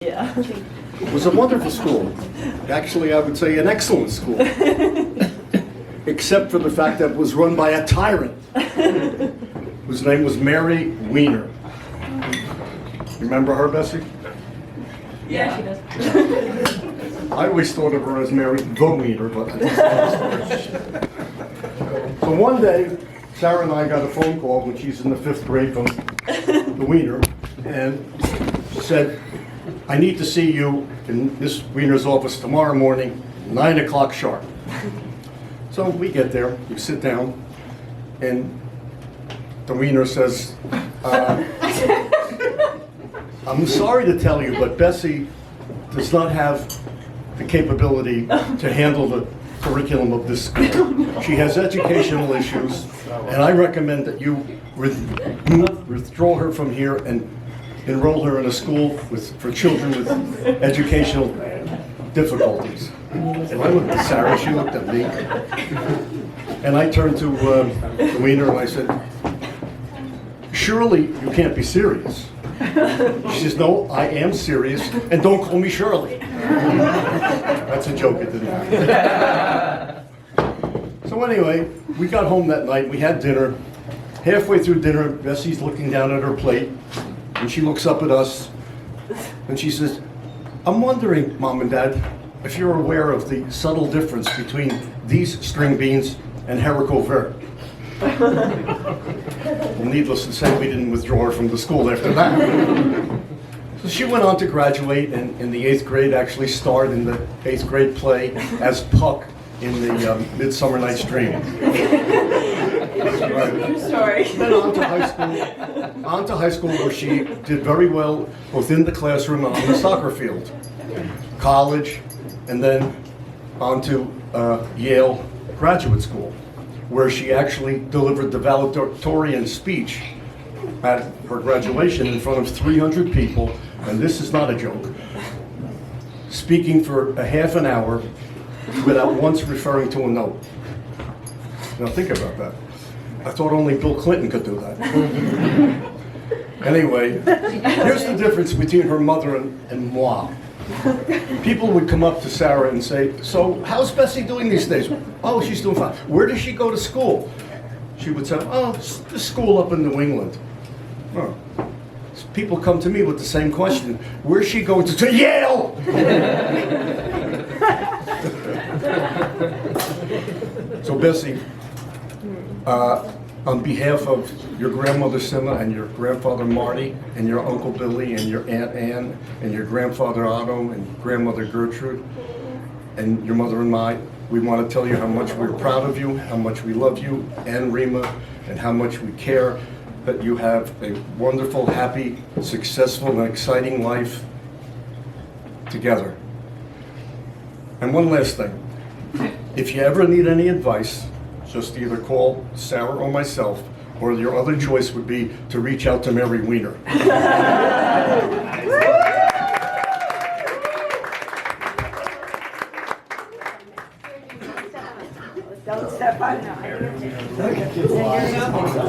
Yeah. It was a wonderful school. Actually, I would say an excellent school. Except for the fact that it was run by a tyrant whose name was Mary Weiner. Remember her, Bessie? Yeah, she does. I always thought of her as Mary the Weiner, but that's another story. So one day, Sarah and I got a phone call when she's in the 5th grade from the Weiner, and she said, I need to see you in Miss Weiner's office tomorrow morning, 9 o'clock sharp. So we get there, you sit down, and the Weiner says, I'm sorry to tell you, but Bessie does not have the capability to handle the curriculum of this school. She has educational issues, and I recommend that you withdraw her from here and enroll her in a school for children with educational difficulties. And I looked at Sarah, she looked at me, and I turned to the Weiner and I said, surely you can't be serious. She says, no, I am serious, and don't call me Shirley. That's a joke, it didn't happen. So anyway, we got home that night, we had dinner. Halfway through dinner, Bessie's looking down at her plate, and she looks up at us, and she says, I'm wondering, Mom and Dad, if you're aware of the subtle difference between these string beans and haricot vert. Well, needless to say, we didn't withdraw her from the school after that. So she went on to graduate, and in the 8th grade actually starred in the 8th grade play as Puck in the Midsummer Night's Dream. True story. Then on to high school where she did very well both in the classroom and on the soccer field. College, and then on to Yale Graduate School, where she actually delivered the valedictorian speech at her graduation in front of 300 people, and this is not a joke, speaking for a half an hour without once referring to a note. Now think about that. I thought only Bill Clinton could do that. Anyway, here's the difference between her mother and moi. People would come up to Sarah and say, so how's Bessie doing these days? Oh, she's doing fine. Where does she go to school? She would say, oh, the school up in New England. Oh. People come to me with the same question. Where's she going to? To Yale! So Bessie, on behalf of your grandmother Sima and your grandfather Marty and your Uncle Billy and your Aunt Ann and your grandfather Otto and grandmother Gertrude and your mother and I, we want to tell you how much we're proud of you, how much we love you and Rima, and how much we care that you have a wonderful, happy, successful, and exciting life together. And one last thing. If you ever need any advice, just either call Sarah or myself, or your other choice would be to reach out to Mary Weiner. Don't step on.